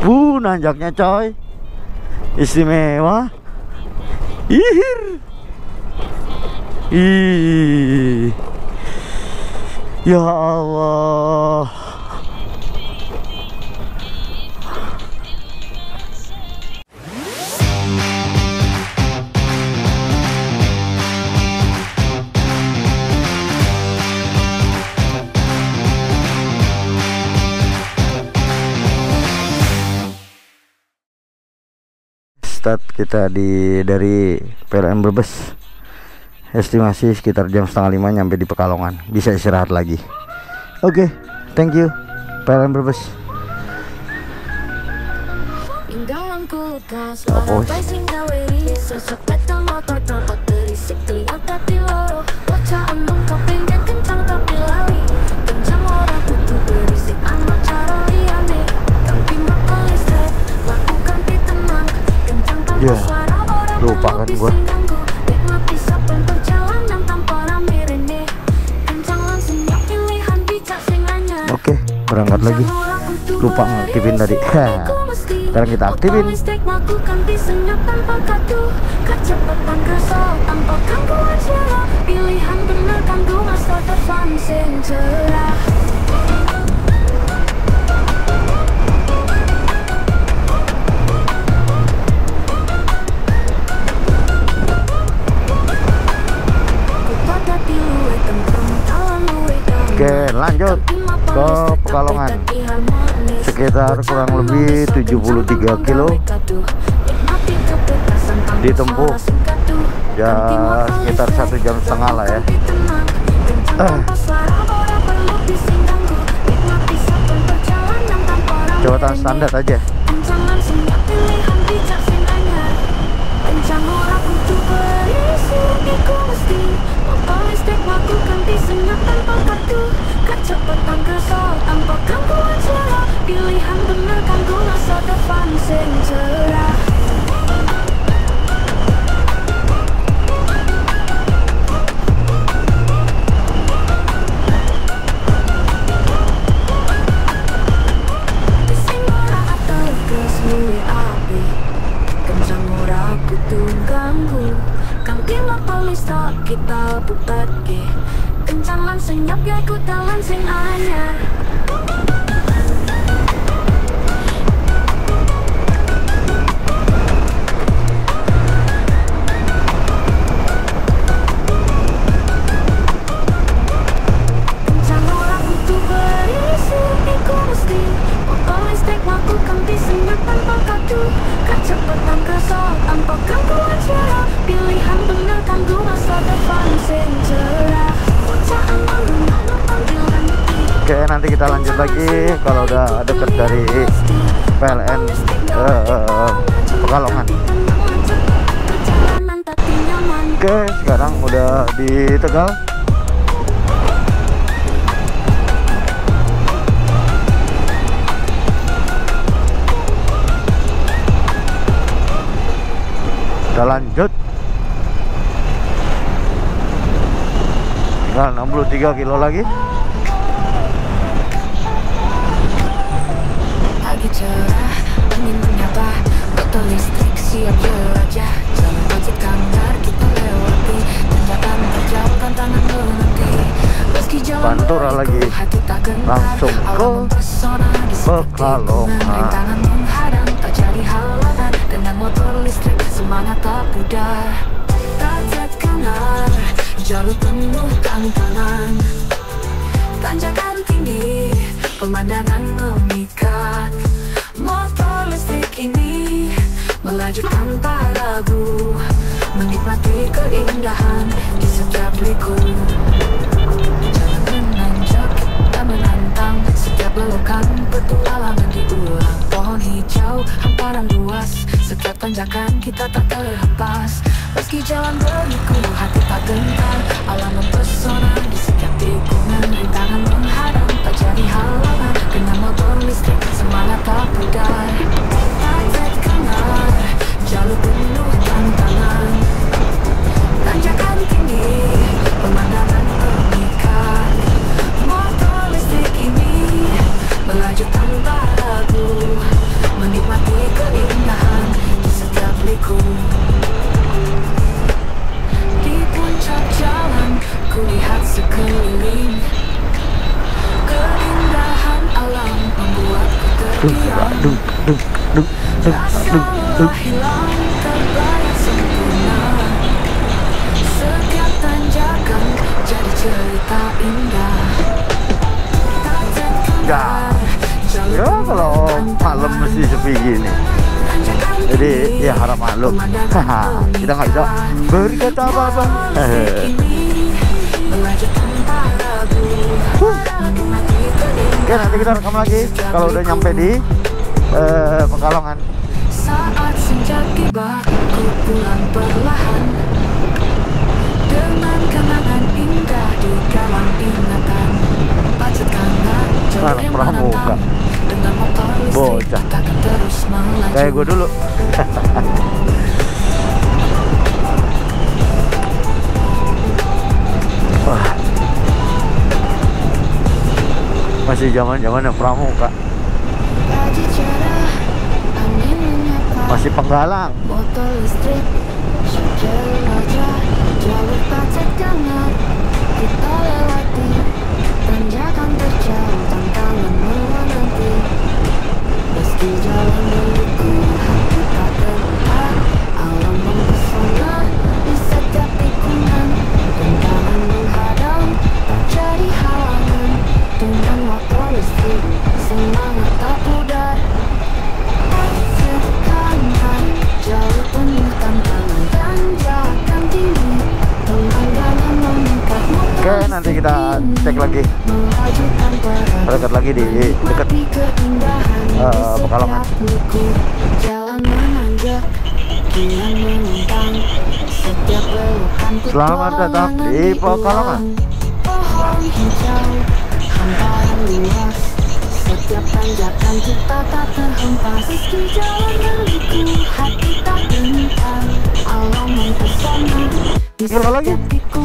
Nanjaknya coy, istimewa. Ihir. Ih. Ya Allah. Start kita dari PLN Brebes, estimasi sekitar jam 4:30 nyampe di Pekalongan, bisa istirahat lagi. Oke, thank you PLN Brebes. Oh. Ya, lupa kan gua. Oke, berangkat lagi. Lupa ngaktifin tadi. Sekarang kita aktifin. Oke, lanjut ke Pekalongan, sekitar kurang lebih 73 kilo, ditempuh ya sekitar 1,5 jam lah ya. Jawatan standar aja. Kita putar ke kencang langsung nyap ya ku langsung anyar. Kencang orang butuh berisi iku mesti motor listrik lakukan disenyap tanpa kadu, kecepatan kesal tanpa gangguan suara, pilihan bener kanggo masa depan sing cerah. Oke, nanti kita lanjut lagi kalau udah deket dari PLN Pekalongan. Oke, sekarang udah di Tegal. Kita lanjut. Tinggal 63 kilo lagi. Pagi cerah, angin menyapa, motor listrik siap jelajah. Jalan macet kangar kita lewati, tanjakan terjauh tantangan menanti. Meski jalan Pantura lagi, langsung ke Pekalongan. Rintangan menghadang, tak jadi halangan. Dengan motor listrik semangat tak pudar. Tanjak kanan, jalur penuh tantangan. Tanjakan tinggi, pemandangan memikat. Motor listrik ini melaju tanpa ragu, menikmati keindahan di setiap liku. Jalan menanjak, kita menantang. Setiap belokan petualangan diulang. Pohon hijau, hamparan luas. Setiap tanjakan kita tak terlepas. Meski jalan berliku, hati tak gentar. Alam mempesona di setiap tikungan. Rintangan menghadang, tak jadi halangan. Dengan motor listrik, semangat tak pudar. Tanjak kanan, jalur penuh tantangan. Tanjakan tinggi, pemandangan memikat. Motor listrik ini melaju tanpa ragu, menikmati hatiku. Di puncak jalan ku lihat sekeliling, keindahan alam membuatku terdiam. Rasalah hilang terbayar sempurna, setiap tanjakan jadi cerita indah. Ya kalau malam mesti sepi gini, jadi ya harap maklum. Kita nggak bisa berkata apa-apa. Oke, nanti kita rekam lagi kalau udah nyampe di Pekalongan. Saat senja tiba, ku pulang perlahan dengan kenangan indah di dalam ingatan. Pacetkan jalur yang menantang, dengan motor listrik takkan terus melaju. Kayak gue dulu. Wah, masih zaman-zamannya pramuka, masih Penggalang. Motor listrik, jelajah jalur pacet hangat, kita lewati tanjakan terjauh, tantangan menanti. Meski jalan milikku, hati tak terlihat, alam mempesona di setiap tikungan. Rintangan menghadang, tak jadi halangan. Dengan motor listrik, semangat tak pudar. Jauh penuh tantangan dan jalan tinggi, pemandangan meningkat. Oke, nanti kita cek lagi, dekat lagi di dekat Pekalongan. Jalan menanjak, kian menentang, setiap belokan Selamat datang di Pekalongan. Pohon hijau, hamparan luas, setiap tanjakan kita tak terhempas. Meski jalan berliku, hati tak gentar, alam mempesona. Kilo lagi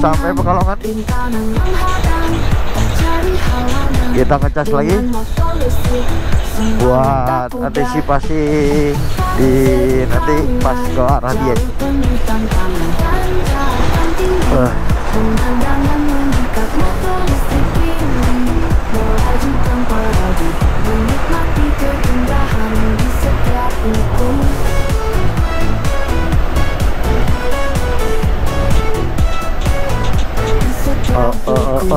sampai Pekalongan. Rintangan menghadang, tak jadi halangan. Kita ngecas lagi Dengan motor listrik, semangat tak buat pudar. antisipasi di nanti pas ke arah dia. Jauh penuh tantangan dan jalan tinggi, pemandangan meningkat. Motor listrik ini melaju tanpa ragu, menikmati keindahan di setiap liku. Di setiap liku.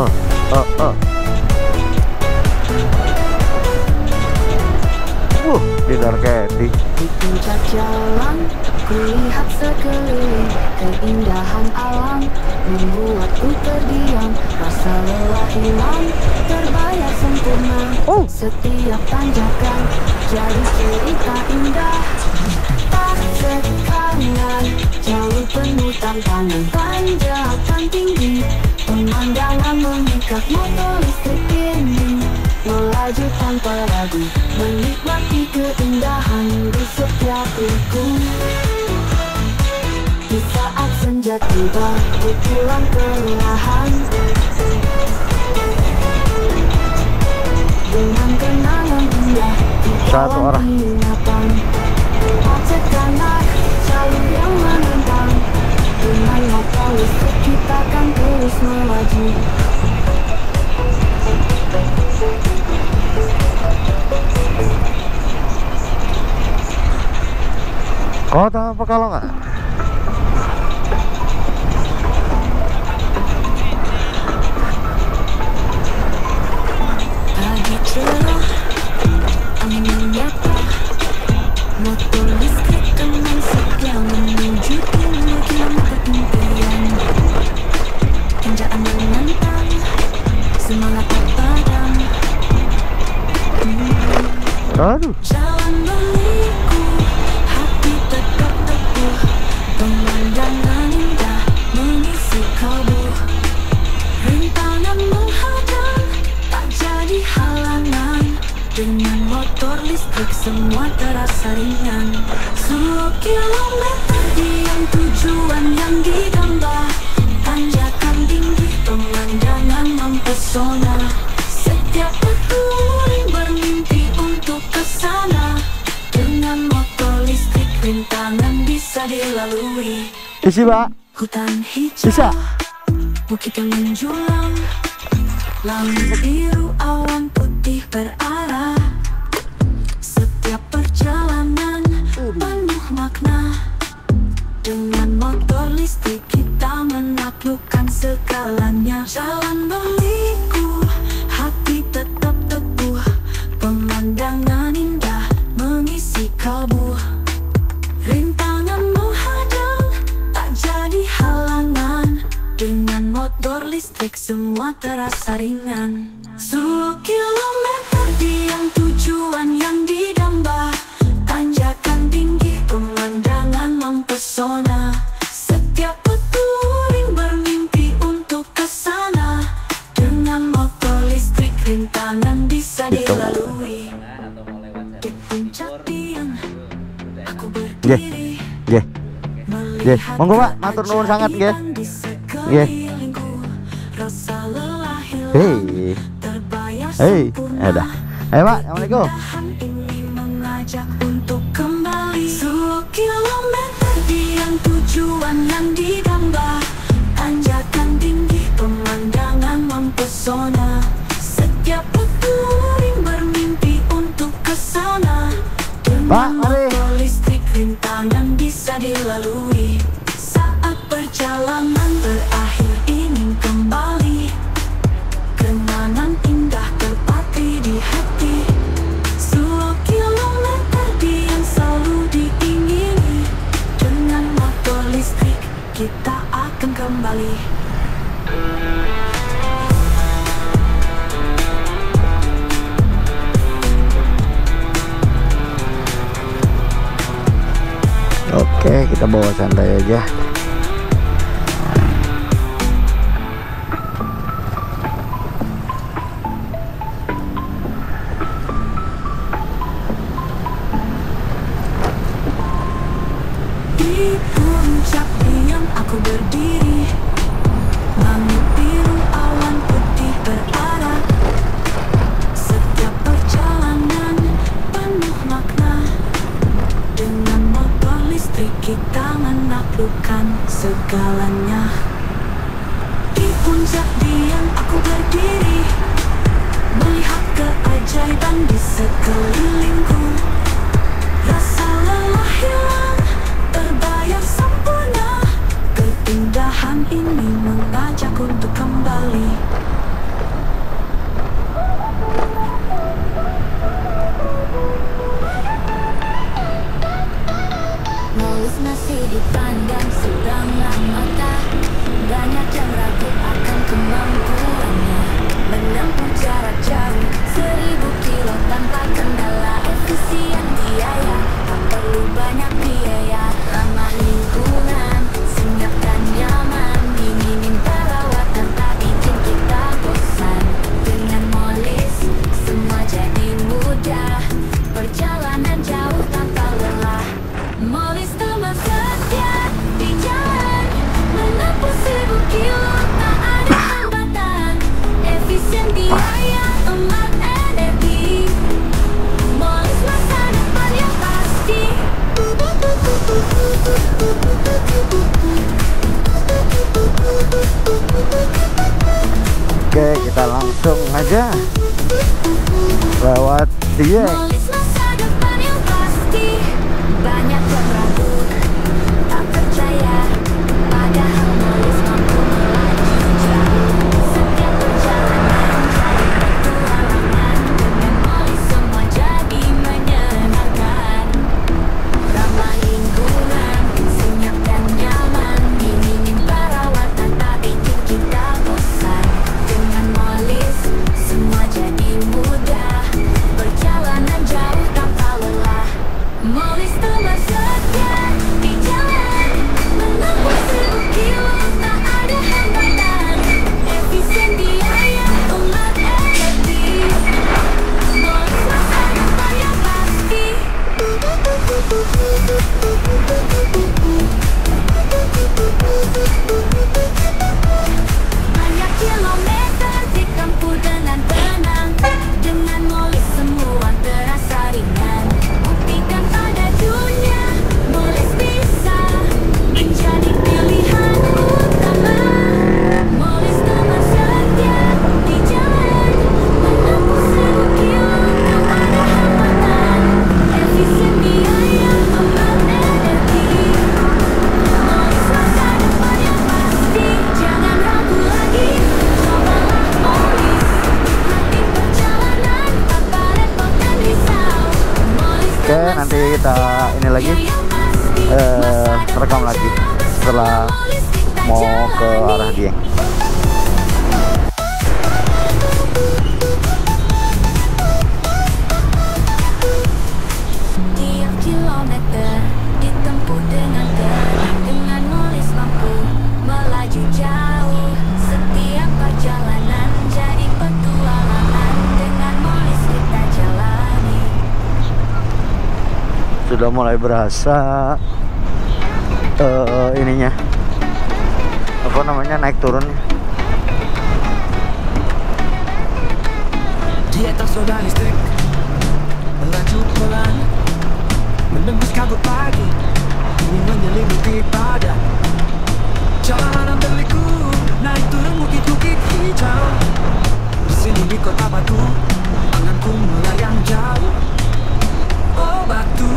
Di Darketi. Di puncak jalan, kulihat sekeliling, keindahan alam membuatku terdiam. Rasa lelah hilang, terbayar sempurna. Setiap tanjakan jadi cerita indah. Tak sekangan, jauh penuh tantangan, tanjakan tinggi, pemandangan memikat. Motor listrik ini melaju tanpa ragu, menikmati keindahan di setiap liku. Di saat senja tiba, ku pulang perlahan dengan kenangan indah di Satu arah. dalam ingatan. Pacet kanan, jalur yang menentang, dengan motor listrik kita kan terus melaju. Kota Pekalongan. Pagi cerah, angin menyapa, motor listrik dengan setia menuju kilometer impian. Kendaraan menantang, semangat tak padam. Aduh, Jalan berliku, hati tetap teguh, pemandangan indah mengisi kalbu. Rintangan menghadang, tak jadi halangan. Dengan motor listrik semua terasa ringan. 10 kilometer diam, tujuan yang didamba, tanjakan tinggi, pemandangan mempesona. Setiap petualang bermimpi untuk kesana. Dengan motor listrik rintangan bisa dilalui. Isi, Pak. Hutan hijau, Bisa. bukit yang menjulang, langit biru, awan putih berarah. Setiap perjalanan penuh makna. Dengan motor listrik kita menaklukkan segalanya. Jalan berliku, hati tetap teguh. Pemandangan indah mengisi kalbu. Rintangan menghadang tak jadi halangan. Dengan motor listrik semua terasa ringan. 10 kilometer diam, tujuan yang didamba. Tanjakan tinggi, pemandangan mempesona. Setiap petualang bermimpi untuk kesana. Dengan motor listrik rintangan bisa dilalui. Di puncak tiang aku berdiri. Nggih, monggo Pak, matur nuwun sangat nggih. Nggih. Hei. Hei, ada. Ayo Pak, assalamualaikum. Ini mengajak untuk kembali. 10 kilometer diam, tujuan yang didamba. Tanjakan tinggi, pemandangan mempesona. Setiap petualang bermimpi untuk kesana. Pak, Dengan mari. motor listrik rintangan bisa dilalui. Saat perjalanan berakhir ingin kembali. Kenangan indah terpatri di hati. 10 kilometer diam selalu diingini. Dengan motor listrik kita akan kembali. Oke, kita bawa santai aja. Di puncak diam aku berdiri. Langit biru, awan putih berarah. Setiap perjalanan penuh makna. Dengan motor listrik kita menaklukkan segalanya. Di puncak diam aku berdiri, melihat keajaiban di sekelilingku. Rasa lelah hilang, terbayar sempurna. Keindahan ini mengajak untuk kembali. Molis masih dipandang sebelah mata. Banyak yang ragu akan kemampuannya menempuh jarak jauh 1000 kilo tanpa kendala. Efisien biaya, tak perlu banyak biaya. Ramah lingkungan, senyap dan nyaman. Minim perawatan tak bikin kita bosan. Dengan Molis semua jadi mudah. Perjalanan jauh tanpa lelah. Molis teman setia di jalan, menempuh 1000 kilo tak ada hambatan. Efisien biaya, hemat energi. Molis masa depan yang pasti. Oke, kita langsung aja lewat dia. Molis masa depan yang pasti. Banyak yang ragu, tak percaya. Padahal Molis mampu melaju jauh. Setiap perjalanan jadi petualangan. Dengan Molis semua jadi menyenangkan. Ramah lingkungan, senyap dan nyaman. Minim perawatan tak bikin kita bosan. Dengan Molis semua jadi mudah. Perjalanan Oke, nanti kita ini lagi rekam lagi setelah mau ke arah Dieng. Tiap kilometer ditempuh dengan tenang, dengan nulis lampu melaju jauh. Setiap perjalanan jadi petualangan, dengan nulis kita jalani. Sudah mulai berasa ininya, apa namanya, naik turunnya. Di atas roda listrik melaju pelan, menembus kabut pagi, ingin menyelimuti badan. Jalanan berliku, naik turun bukit-bukit hijau. Di sini di kota batu, anganku melayang jauh. Oh batu,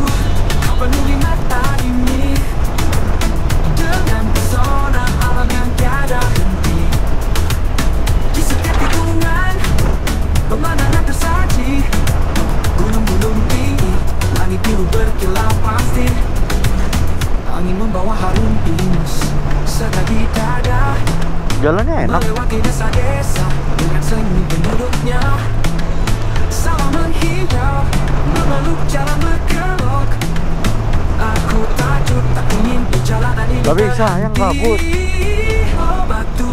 kau penuhi mata ini dengan pesona alam yang tiada henti. Di setiap tikungan pemandangan tersaji, gunung-gunung tinggi, langit biru berkilau pasti. Angin membawa harum pinus serta di dada, Jalannya enak. melewati desa-desa dengan seni penduduknya. Sawah menghijau, memeluk jalan berkelok. Aku takut tak ingin perjalanan ini Tapi sayang kabut. Oh batu,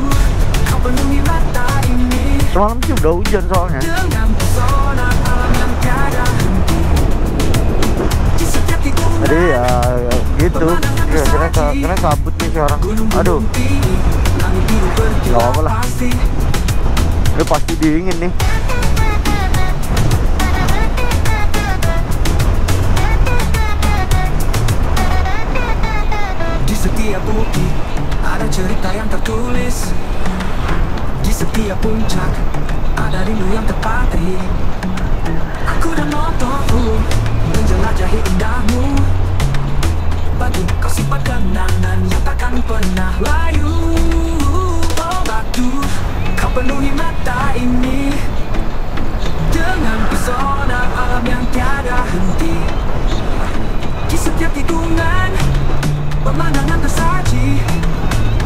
kau penuhi mata ini Semalam sih udah hujan soalnya. dengan pesona alam yang tiada henti. Di setiap tikungan Jadi ya gitu. Kira kabut nih sekarang. Aduh, nggak apa-apa lah. Ini pasti dingin nih. Di setiap bukit ada cerita yang tertulis. Di setiap puncak ada rindu yang terpatri. Aku dan motorku menjelajahi indahmu. Batu kau simpan kenangan yang takkan pernah layu. Oh batu, kau penuhi mata ini dengan pesona alam yang tiada henti. Di setiap tikungan pemandangan tersaji,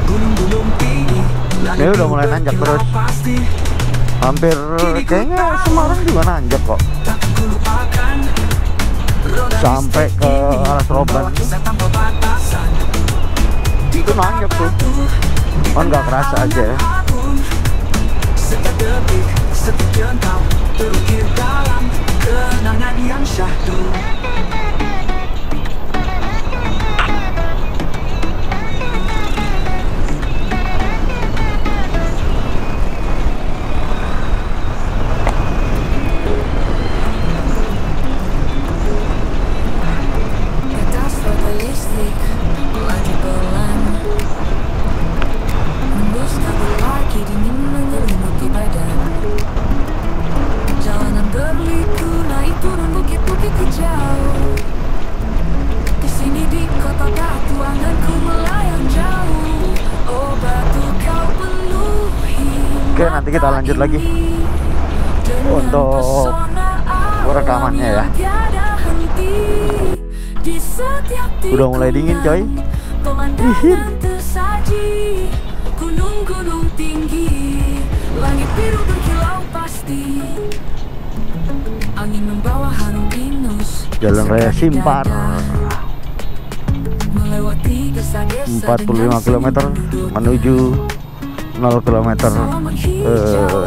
gunung-gunung tinggi, Ini udah mulai nanjak terus. pasti. Hampir kayaknya Semarang juga nanjak kok. Takkan kulupakan roda Sampai listrik ke ini arah Seroban. membawa kisah tanpa batasan. Di Itu kota nanjak tuh. batu, di Kan nggak tengah kerasa alam aja yang ya. agung. Setiap detik, setiap jengkal terukir dalam kenangan yang syahdu. Atas roda listrik melaju pelan, menembus kabut pagi, dingin menyelimuti badan. Jalanan berliku, naik turun bukit-bukit hijau. Di sini di kota batu, anganku melayang jauh. Oh batu, kau penuhi Oke, nanti kita mata lanjut lagi ini dengan untuk pesona alam rekamannya ya. yang tiada henti. Di setiap Udah mulai dingin, coy. pemandangan tersaji, gunung-gunung tinggi, langit biru berkilau pasti. Angin membawa harum pinus Jalan raya serta di Simpar. dada. Melewati desa-desa 45 km menuju 0 km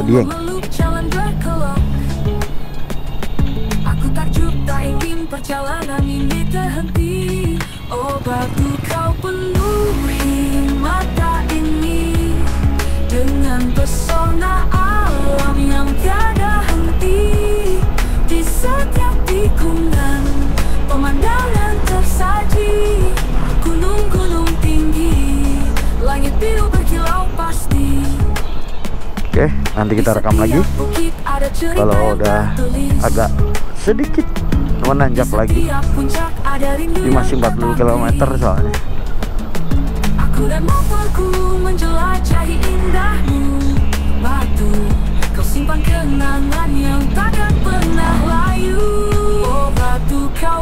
Dieng. Jalan berkelok. Aku takjub tak ingin perjalanan ini terhenti. Oh batu, kau penuhi mata ini dengan pesona alam yang tiada henti. Di setiap tikungan pemandangan tersaji, gunung-gunung tinggi, langit biru berkilau pasti. Oke, nanti kita rekam lagi kalau udah agak sedikit menanjak lagi. Ini masih 40 km soalnya. Aku dan motorku menjelajahi indahmu. Batu, kau simpan kenangan yang takkan pernah layu. Oh batu, kau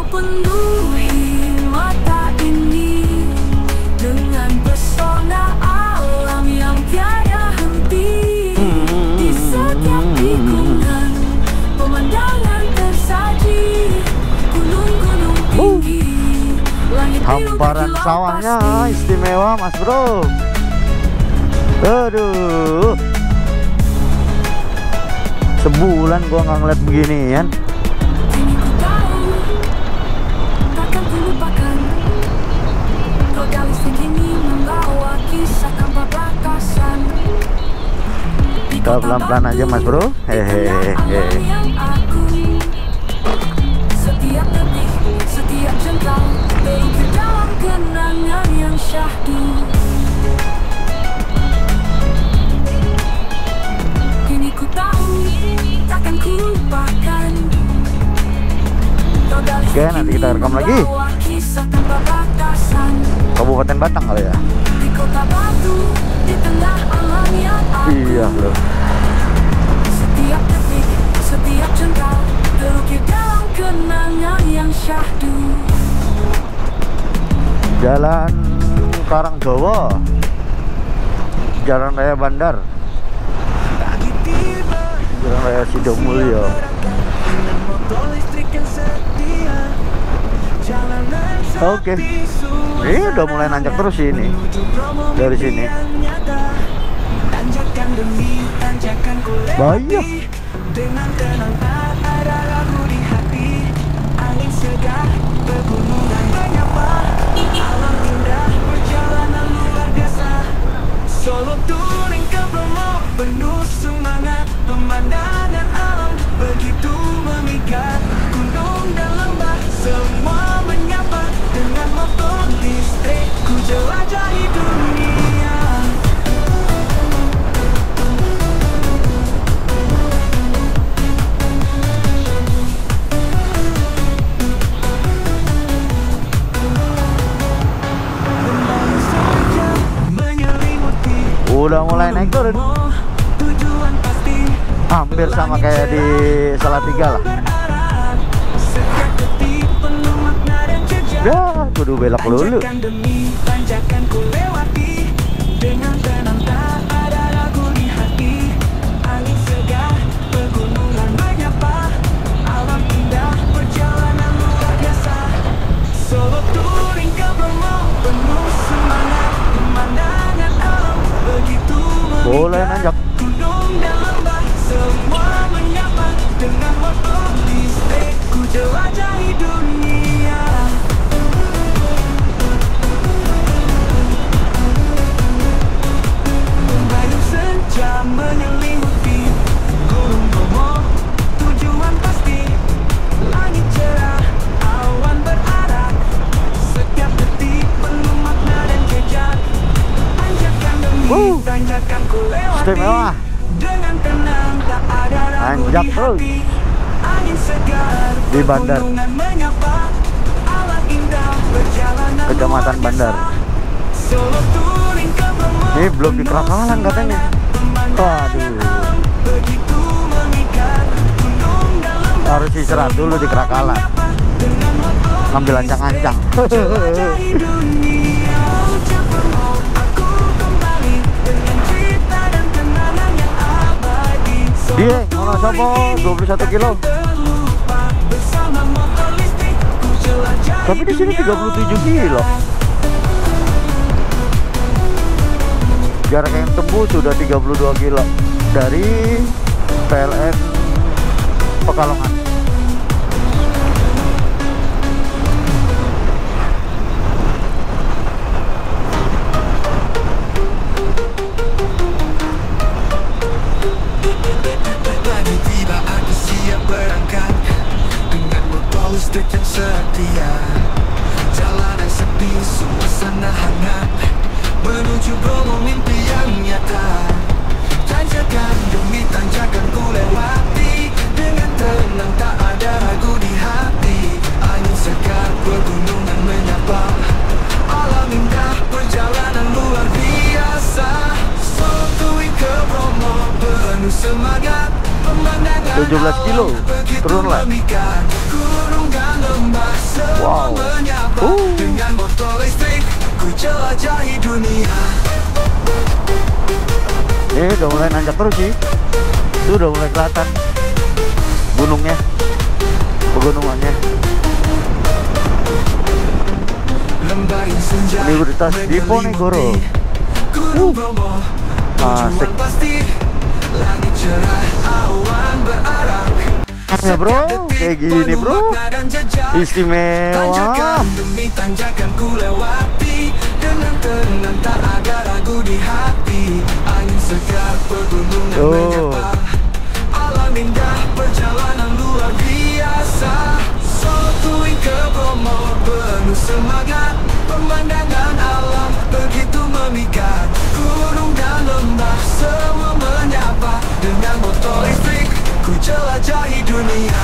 hamparan sawahnya istimewa mas bro. Aduh, sebulan gua nggak ngeliat beginian. Kini ku tahu, takkan ku lupakan. Roda listrik ini membawa kisah tanpa batasan. Kita pelan-pelan aja mas bro. Hehehe. Setiap detik, setiap jengkal terukir dalam kenangan yang syahdu. Kini ku tahu, takkan ku lupakan. Oke, nanti kita rekam lagi. Kisah tanpa batasan. Kabupaten Batang kali ya. Di kota batu, di tengah alam yang aku. Iya bro. Setiap detik, setiap jengkal terukir dalam kenangan yang syahdu. Jalan Karangjowo, Jalan Raya Bandar, Jalan Raya Sidomulyo. Oke, ini udah mulai nanjak terus sih ini. Dari sini banyak. Dengan tenang ada lagu di hati, angin segar pegunungan menyapa, alam indah perjalanan luar biasa. Solo touring ke Bromo penuh semangat, pemandangan alam begitu memikat, gunung dan lembah semua menyapa, dengan motor listrik ku jelajahi dunia. Udah mulai naik turun, hampir sama kayak di Salatiga lah. Ya, kudu belok dulu. Boleh nanjak. Gunung dan lembah semua menyapa, dengan motor listrik ku jelajahi dunia. Bayang senja menyelimuti Gunung Bromo, tujuan pasti, langit cerah, awan berarah, setiap detik penuh makna dan jejak. Tanjakan demi tanjakan ku lewati, Istimewa. dengan tenang tak ada ragu Nanjak di terus. hati, angin segar Di Bandar. pegunungan menyapa, alam indah perjalanan Kecamatan luar Bandar. biasa. Solo touring ke Bromo Ini belum di Kerakalan katanya. Waduh, begitu memikat, gunung dan lembah harus istirahat dulu di Kerakalan, dengan motor ngambil ancang-ancang. jelajahi dunia. Ucapan mau aku kembali dengan cerita dan kenangan yang abadi. Dia Wonosobo 21 kilo. Terlupa bersama motor listrik ku jelajahi Tapi di sini 37 kilo. Jarak yang tempuh sudah 32 kilo dari PLN Pekalongan. Pagi tiba aku siap berangkat, dengan motor listrik yang setia. Jalanan sepi, suasana hangat, menuju Bromo mimpi yang nyata. Tanjakan demi tanjakan ku lewati, dengan tenang tak ada ragu di hati. Angin segar pegunungan menyapa, alam indah perjalanan luar biasa. Solo touring ke Bromo penuh semangat, pemandangan 17 kilo, begitu turun lah. memikat, gunung dan lembah semua Wow. menyapa, dengan motor listrik ku jelajahi dunia. Udah mulai nanjak terus sih. Itu udah mulai kelihatan gunungnya, pegunungannya. Lembah yang Universitas Diponegoro. Gunung Bromo, tujuan Asik. pasti. Langit cerah, awan berarak. Ya bro, kayak gini bro, istimewa. Tanjakan demi tanjakan ku lewati, dengan tenang tak ada ragu di hati. Angin segar pegunungan menyapa, alam indah perjalanan luar biasa. Solo touring ke Bromo penuh semangat, pemandangan alam begitu memikat. Gunung dan lembah semua menyapa, dengan motor listrik ku jelajahi dunia.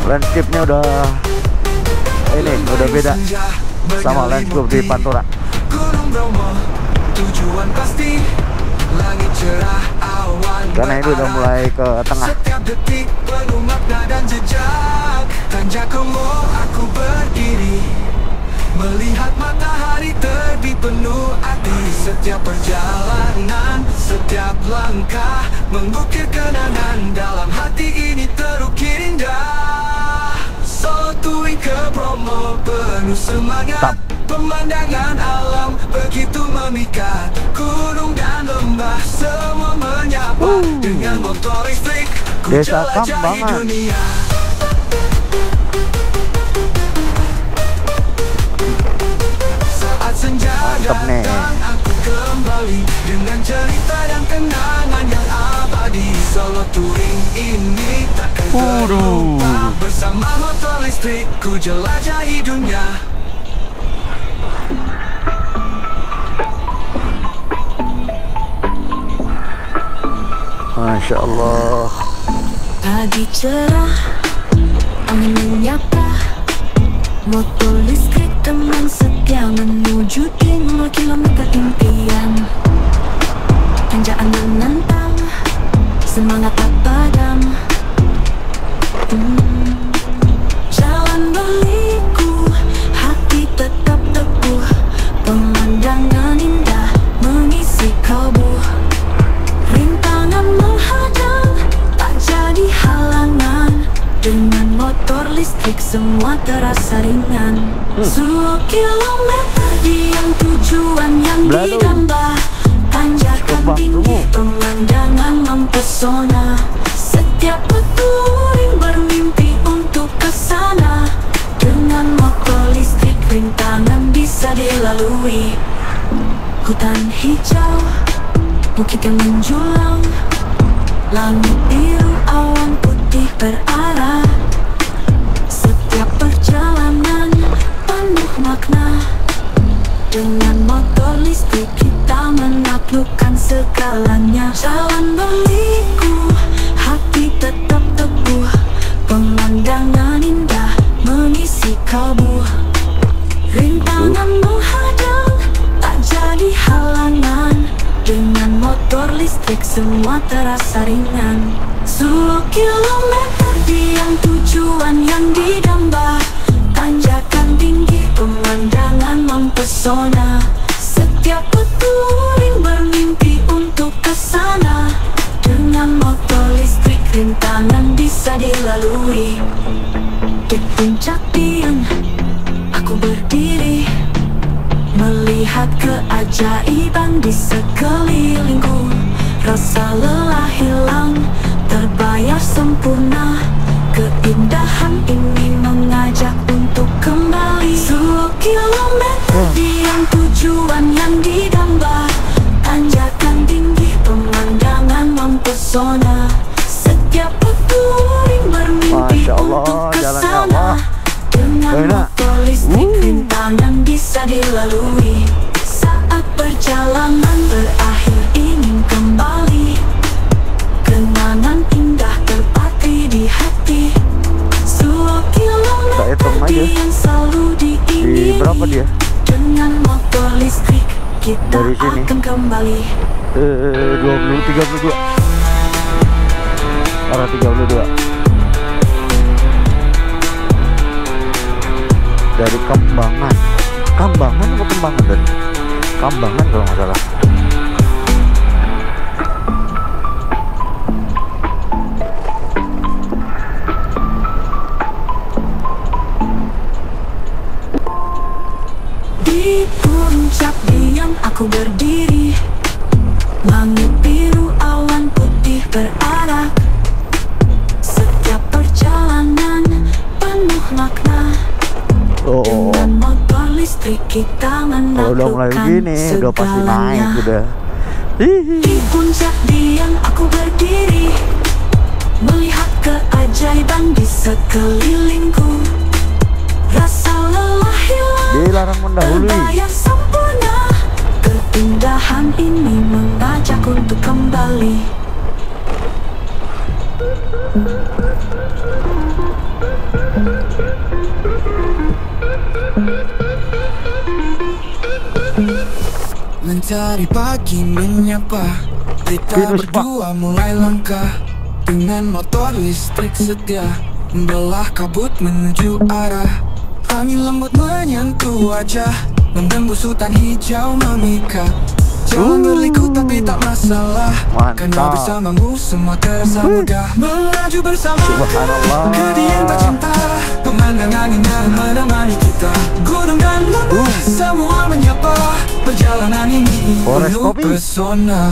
Landscape-nya udah beda sama landscape di Pantura. Gunung Bromo, tujuan pasti. Langit cerah, awan Karena itu udah mulai ke tengah. Setiap detik penuh makna dan jejak. Tanjakanmu aku berdiri, melihat matahari terbit penuh arti. Setiap perjalanan, setiap langkah mengukir kenangan dalam hati ini terukir indah. Solo touring ke Bromo penuh semangat, pemandangan alam begitu memikat. Gunung dan lembah semua menyapa, dengan motor listrik ku Desa jelajahi Kambangan. dunia. Saat senja Mantap nih. datang aku kembali, dengan cerita dan kenangan yang abadi. Solo touring ini takkan terlupa, bersama motor listrik ku jelajahi dunia. Masya Allah. Pagi cerah, angin menyapa, motor listrik teman setia menuju 5 kilometer impian. Tanjakan menantang, semangat tak padam. Jalan berliku, hati tetap teguh, pemandangan indah mengisi kalbu. Rintangan menghadang, tak jadi halangan, dengan motor listrik semua terasa ringan. 10 kilometer diam tujuan yang Beladu. didamba, tanjakan Coba, tinggi tunggu. pemandangan mempesona. Setiap petualang bermimpi untuk kesana, dengan motor listrik rintangan bisa dilalui. Hutan hijau, bukit yang menjulang, langit biru, awan putih berarah. Setiap perjalanan penuh makna, dengan motor listrik kita menaklukkan segalanya. Jalan berliku, hati tetap teguh, pemandangan indah mengisi kalbu. Rintangan menghadang, tak jadi halangan, dengan motor listrik semua terasa ringan. 10 kilometer diam tujuan yang didamba, tanjakan tinggi pemandangan mempesona. Setiap petualang bermimpi untuk kesana, dengan motor listrik rintangan bisa dilalui. Di puncak Dieng aku berdiri, melihat keajaiban di sekelilingku. Rasa lelah hilang, terbayar sempurna, keindahan ini mengajak untuk kembali. 10 kilometer diam tujuan yang didamba, tanjakan tinggi pemandangan mempesona. Setiap petualang bermimpi Masya Allah, untuk jalannya kesana, Allah. dengan Enak. motor listrik rintangan bisa dilalui. Saat perjalanan berakhir ingin kembali, kenangan indah terpatri di hati. 10 kilometer Saya hitung aja. yang selalu Di diingini, berapa dia? dengan motor listrik kita Dari sini. akan kembali. 32 arah 32 dari Kambangan atau Kembangan tadi? Kambangan kalau nggak salah. aku berdiri. Langit biru, awan putih berarak. Setiap perjalanan penuh makna. Dengan motor listrik kita Kalau udah mulai menaklukkan gini udah pasti naik segalanya. udah. Di puncak diam aku berdiri, melihat keajaiban di sekelilingku. Rasa lelah hilang, Dilarang mendahului. terbayar sempurna. Keindahan ini mengajak untuk kembali. Mencari pagi menyapa, kita Virus, Pak. berdua mulai langkah. Dengan motor listrik setia, membelah kabut menuju arah. Angin lembut menyentuh wajah, menembus hutan hijau memikat. Jalan berliku tapi tak masalah, karena Mantap. bersamamu semua terasa mudah. Melaju bersama Subhanallah. ke dia tak cinta, pemandangan indah menemani kita. Gunung dan lembah semua menyapa, perjalanan ini Forest penuh kopi. pesona.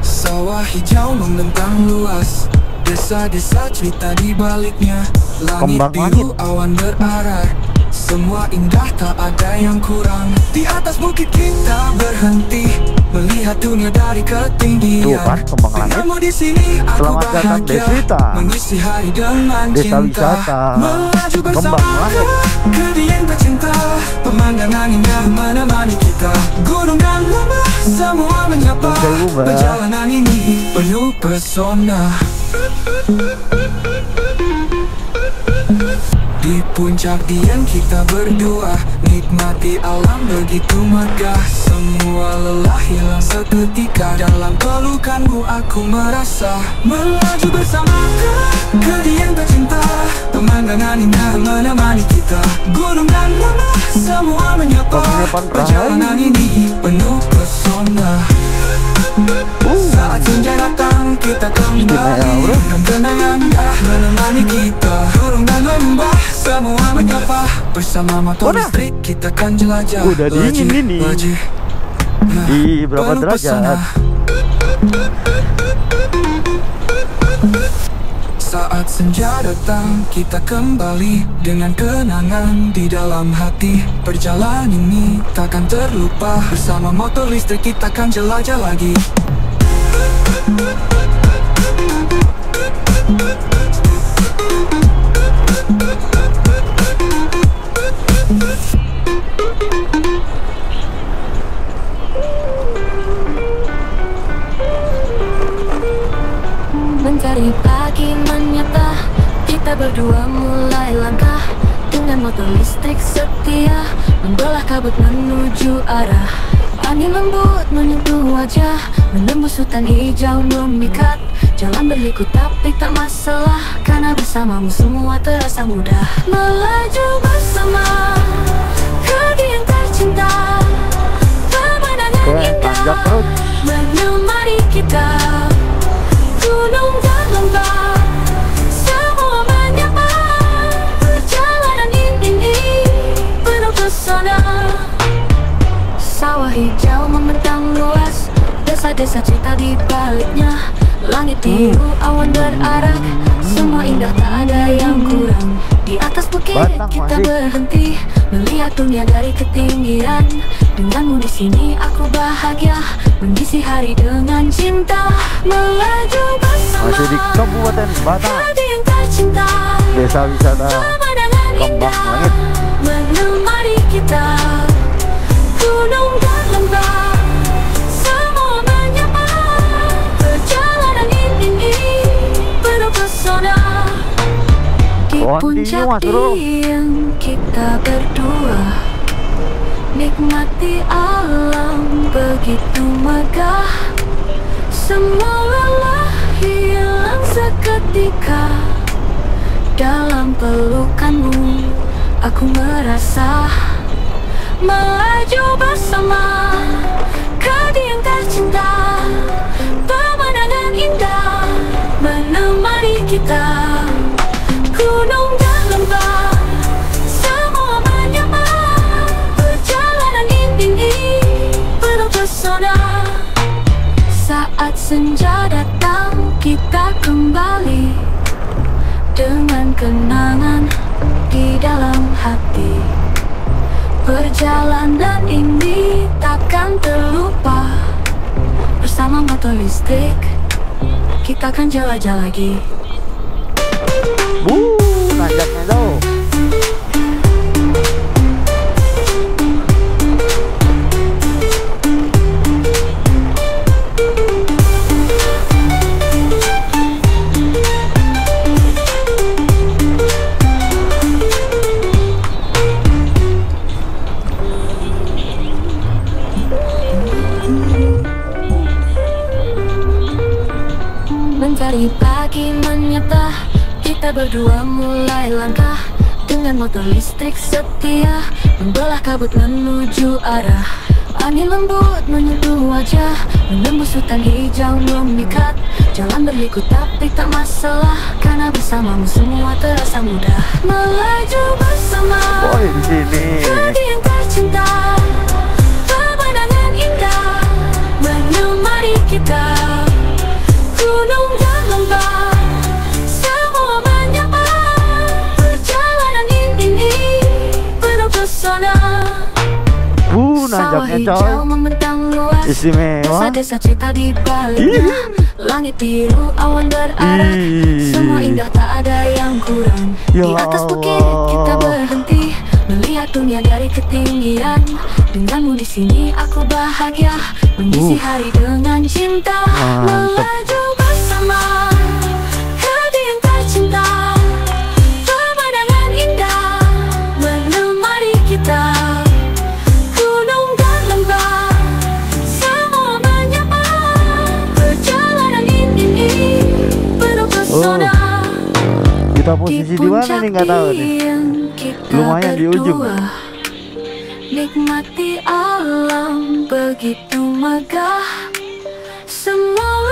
Sawah hijau membentang luas, desa-desa cerita di baliknya. Langit Kembang biru, langit. awan berarak, semua indah tak ada yang kurang. Di atas bukit kita berhenti, melihat dunia dari ketinggian. Tuh kan, kembang langit. Denganmu di sini aku Selamat datang bahagia, Deswita. mengisi hari dengan Desa cinta. wisata. Melaju bersama Kembang langit. ke dia yang tercinta, pemandangan indah menemani kita. Gunung dan lembah semua menyapa, Sewu, Mbak. perjalanan ini penuh pesona. Di puncak diam kita berdua, nikmati alam begitu megah. Semua lelah hilang seketika, dalam pelukanmu aku merasa. Melaju bersama ke dia yang tercinta, pemandangan indah menemani kita. Gunung dan lembah semua menyapa, Penginapan perjalanan ini penuh pesona. Saat senja datang kita kembali, Istimewa, bro. dan kenangan indah menemani kita. Gunung dan lembah semua menyapa, bersama motor Udah. listrik kita kan jelajah. Udah dingin ini. Di berapa penuh derajat? pesona. Saat senja datang kita kembali, dengan kenangan di dalam hati. Perjalanan ini takkan terlupa, bersama motor listrik kita kan jelajah lagi. Mencari pagi menyapa, kita berdua mulai langkah. Dengan motor listrik setia, membelah kabut menuju arah. Angin lembut menyentuh wajah, menembus hutan hijau memikat. Jalan berliku tapi tak masalah, karena bersamamu semua terasa mudah. Melaju bersama ke dia yang tercinta, pemandangan Oke, tanjak indah terus. menemani kita. Gunung dan lembah semua menyapa, perjalanan ini penuh pesona. Sawah hijau membentang luas, desa-desa cerita di baliknya. Langit biru, awan berarak, semua indah tak ada yang kurang. Di atas bukit Batang kita masih. berhenti, melihat dunia dari ketinggian. Denganmu di sini aku bahagia, mengisi hari dengan cinta. Melaju bersama Masih di Kabupaten Batang, ke dia yang tercinta, desa wisata pemandangan Kembang indah Langit. menemani kita. Gunung dan lembah semua menyapa, perjalanan ini penuh pesona. Di Continue, puncak Mas Bro. diam kita berdua, nikmati alam begitu megah. Semua lelah hilang seketika, dalam pelukanmu aku merasa. Melaju bersama ke dia yang tercinta, pemandangan indah menemani kita. senja datang, kita kembali dengan kenangan di dalam hati. Perjalanan ini takkan terlupa. Bersama motor listrik, kita akan jelajah lagi. Nanjaknya tuh. Mencari pagi menyapa, kita berdua mulai langkah dengan motor listrik setia, membelah kabut menuju arah. Angin lembut menyentuh wajah, menembus hutan hijau memikat. Jalan berliku tapi tak masalah, karena bersamamu semua terasa mudah. Melaju bersama, Boy di sini. hati yang tercinta, pemandangan indah menemani kita. Gunung dan lembah, semua menyapa. Perjalanan ini penuh pesona. Sawah Nanjaknya hijau coy. membentang luas, Istimewa. desa-desa cerita di baliknya. Langit biru, awan berarah, semua indah tak ada yang kurang. Ya Di atas bukit kita berhenti, melihat dunia dari ketinggian. Denganmu di sini aku bahagia, mengisi hari dengan cinta. Mantap. Melaju bersama, hati yang tercinta, pemandangan indah menemani kita. Gunung dan lembah, semua menyapa. Perjalanan ini penuh pesona. Kita posisi di mana nih nggak tahu nih. Lumayan di ujung. Nikmati alam begitu megah, semua